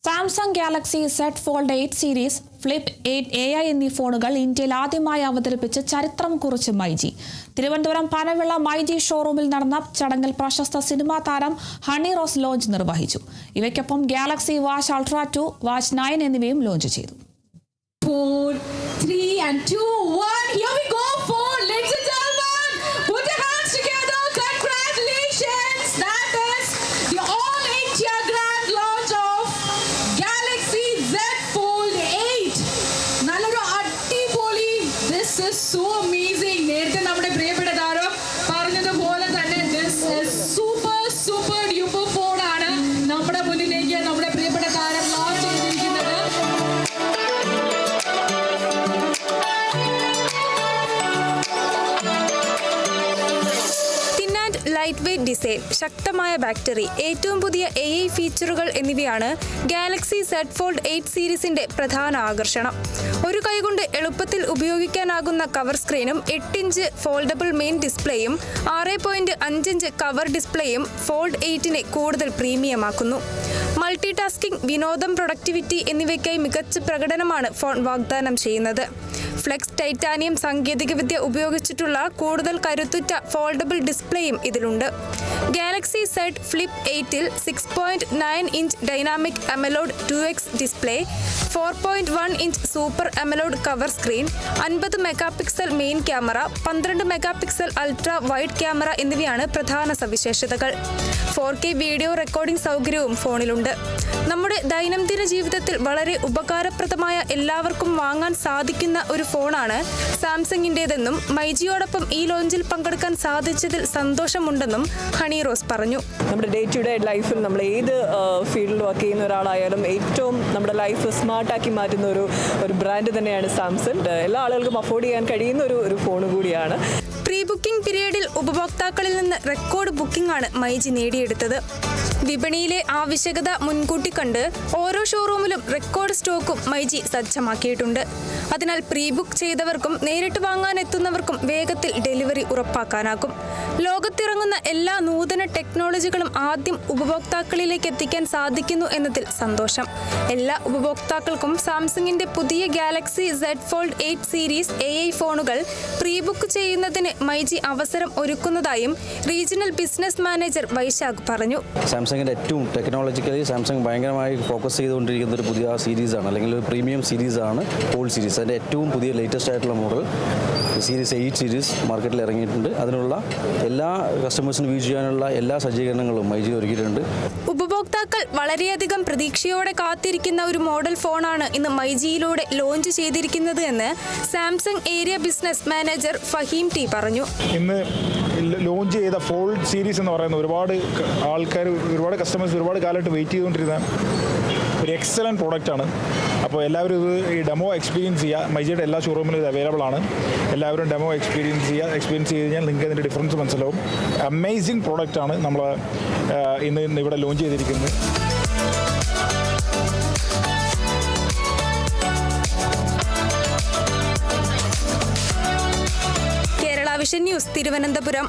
Samsung Galaxy Z Fold 8 series, flip 8 AI എന്നീ ഫോണുകൾ ഇന്ത്യയിൽ ആദ്യമായി അവതരിപ്പിച്ച് ചരിത്രം കുറിച്ച് മൈജി. തിരുവനന്തപുരം പനവിള മൈജി ഷോറൂമിൽ നടന്ന ചടങ്ങിൽ പ്രശസ്ത സിനിമാ താരം ഹണി റോസ് ലോഞ്ച് നിർവഹിച്ചു. ഇവയ്ക്കൊപ്പം ഗാലക്സി വാച്ച് അൾട്രാ 2, വാച്ച് 9 എന്നിവയും ലോഞ്ച് ചെയ്തു. 4, 3 and 2, 1. Here we go. 4. Ladies and gentlemen, put your hands together. Congratulations. That is the all India grand launch of Galaxy Z Fold 8. Nalloru adipoli. This is so amazing. നേരത്തെ നമ്മുടെ പ്രിയപ്പെട്ട താരം പറഞ്ഞതുപോലെ തന്നെ this is super duper phone ആണ് നമ്മുടെ മുന്നിലേക്ക് നമ്മുടെ പ്രിയപ്പെട്ട താരം ലോഞ്ച് ചെയ്തിരിക്കുന്നത്. ലൈറ്റ് വെയ്റ്റ് ഡിസൈൻ, ശക്തമായ ബാറ്ററി, ഏറ്റവും പുതിയ AI ഫീച്ചറുകൾ എന്നിവയാണ് ഗാലക്സി Z Fold 8 സീരീസിന്റെ പ്രധാന ആകർഷണം. ഒരു കൈകൊണ്ട് എളുപ്പത്തിൽ ഉപയോഗിക്കാനാകുന്ന കവർ സ്ക്രീനും 8 ഇഞ്ച് ഫോൾഡബിൾ മെയിൻ ഡിസ്പ്ലേയും 6.5 ഇഞ്ച് കവർ ഡിസ്പ്ലേയും ഫോൾഡ് 8നെ കൂടുതൽ പ്രീമിയമാക്കുന്നു. മൾട്ടി ടാസ്കിംഗ്, വിനോദം, പ്രൊഡക്ടിവിറ്റി എന്നിവയ്ക്കായി മികച്ച പ്രകടനമാണ് ഫോൺ വാഗ്ദാനം ചെയ്യുന്നത്. ഫ്ലെക്സ് ടൈറ്റാനിയം സാങ്കേതികവിദ്യ ഉപയോഗിച്ചിട്ടുള്ള കൂടുതൽ കരുത്തുറ്റ ഫോൾഡബിൾ ഡിസ്പ്ലേയും ഇതിലുണ്ട്. ഗാലക്സി Z ഫ്ലിപ്പ് 8ൽ 6.9 inch dynamic AMOLED 2x display, 4.1 inch super AMOLED cover screen, 50 megapixel main camera, 12 megapixel ultra wide camera എന്നിവയാണ് പ്രധാന സവിശേഷതകൾ. 4K വീഡിയോ റെക്കോർഡിംഗ് സൗകര്യവും ഫോണിലുണ്ട്. നമ്മുടെ ദൈനംദിന ജീവിതത്തിൽ വളരെ ഉപകാരപ്രദമായ, എല്ലാവർക്കും വാങ്ങാൻ സാധിക്കുന്ന ഒരു ഫോണാണ് സാംസങ്ങിൻ്റെതെന്നും മൈജിയോടൊപ്പം ഈ ലോഞ്ചിൽ പങ്കെടുക്കാൻ സാധിച്ചതിൽ സന്തോഷമുണ്ടെന്നും ഹണി റോസ് പറഞ്ഞു. നമ്മുടെ ഡേ ടു ഡേ ലൈഫിൽ നമ്മൾ ഏത് ഫീൽഡിൽ വർക്ക് ചെയ്യുന്ന ഒരാളായാലും ഏറ്റവും നമ്മുടെ ലൈഫ് സ്മാർട്ടാക്കി മാറ്റുന്ന ഒരു ബ്രാൻഡ് തന്നെയാണ് സാംസങ്. എല്ലാ ആളുകൾക്കും അഫോർഡ് ചെയ്യാൻ കഴിയുന്ന ഒരു ഫോൺ കൂടിയാണ്. പ്രീ ബുക്കിംഗ് പീരീഡിൽ ഉപഭോക്താക്കളിൽ നിന്ന് റെക്കോർഡ് ബുക്കിംഗ് ആണ് മൈജി നേടിയെടുത്തത്. വിപണിയിലെ ആവശ്യകത മുൻകൂട്ടി കണ്ട് ഓരോ ഷോറൂമിലും റെക്കോർഡ് സ്റ്റോക്കും മൈജി സജ്ജമാക്കിയിട്ടുണ്ട്. അതിനാൽ പ്രീ ബുക്ക് ചെയ്തവർക്കും നേരിട്ട് വാങ്ങാനെത്തുന്നവർക്കും വേഗത്തിൽ ഡെലിവറി ഉറപ്പാക്കാനാകും. ലോകത്തിറങ്ങുന്ന എല്ലാ നൂതന ടെക്നോളജികളും ആദ്യം ഉപഭോക്താക്കളിലേക്ക് എത്തിക്കാൻ സാധിക്കുന്നു എന്നതിൽ സന്തോഷം. എല്ലാ ഉപഭോക്താക്കൾക്കും സാംസങ്ങിന്റെ പുതിയ Galaxy Z Fold 8 series AI ഫോണുകൾ പ്രീ ബുക്ക് ചെയ്യുന്നതിന് മൈജി അവസരം ഒരുക്കുന്നതായും റീജിയണൽ ബിസിനസ് മാനേജർ വൈശാഖ് പറഞ്ഞു. സാംസങ്ങിൻ്റെ ഏറ്റവും ടെക്നോളജിക്കലി സാംസങ് ഭയങ്കരമായി ഫോക്കസ് ചെയ്തുകൊണ്ടിരിക്കുന്ന ഒരു പുതിയ സീരീസാണ്, അല്ലെങ്കിൽ ഒരു പ്രീമിയം സീരീസാണ് ഫോൾഡ് സീരീസ്. അതിൻ്റെ ഏറ്റവും പുതിയ ലേറ്റസ്റ്റ് ആയിട്ടുള്ള മോഡൽ സീരീസ് 8 സീരീസ് മാർക്കറ്റിൽ ഇറങ്ങിയിട്ടുണ്ട്. അതിനുള്ള എല്ലാ കസ്റ്റമേഴ്സിനും യൂസ് ചെയ്യാനുള്ള എല്ലാ സജ്ജീകരണങ്ങളും മൈജി ഒരുക്കിയിട്ടുണ്ട്. ഉപഭോക്താക്കൾ വളരെയധികം പ്രതീക്ഷയോടെ കാത്തിരിക്കുന്ന ഒരു മോഡൽ ഫോണാണ് ഇന്ന് മൈജിയിലൂടെ ലോഞ്ച് ചെയ്തിരിക്കുന്നത് എന്ന് Samsung area business manager Faheem T പറഞ്ഞു. ഇന്ന് ലോഞ്ച് ചെയ്ത ഫോൾഡ് സീരീസ് എന്ന് പറയുന്ന ഒരുപാട് ആൾക്കാർ, ഒരുപാട് കസ്റ്റമേഴ്സ് ഒരുപാട് കാലമായിട്ട് വെയിറ്റ് ചെയ്തുകൊണ്ടിരുന്ന ഒരു എക്സലൻറ്റ് പ്രോഡക്റ്റാണ്. അപ്പോൾ എല്ലാവരും ഈ ഡെമോ എക്സ്പീരിയൻസ് ചെയ്യുക. മൈജിയുടെ എല്ലാ ഷോറൂമിലും ഇത് അവൈലബിൾ ആണ്. എല്ലാവരും ഡെമോ എക്സ്പീരിയൻസ് ചെയ്ത് കഴിഞ്ഞാൽ നിങ്ങൾക്ക് അതിൻ്റെ ഡിഫറൻസ് മനസ്സിലാവും. അമേസിങ് പ്രോഡക്റ്റാണ് നമ്മൾ ഇന്ന് ഇവിടെ ലോഞ്ച് ചെയ്തിരിക്കുന്നത്. Kerala vision news, Thiruvananthapuram.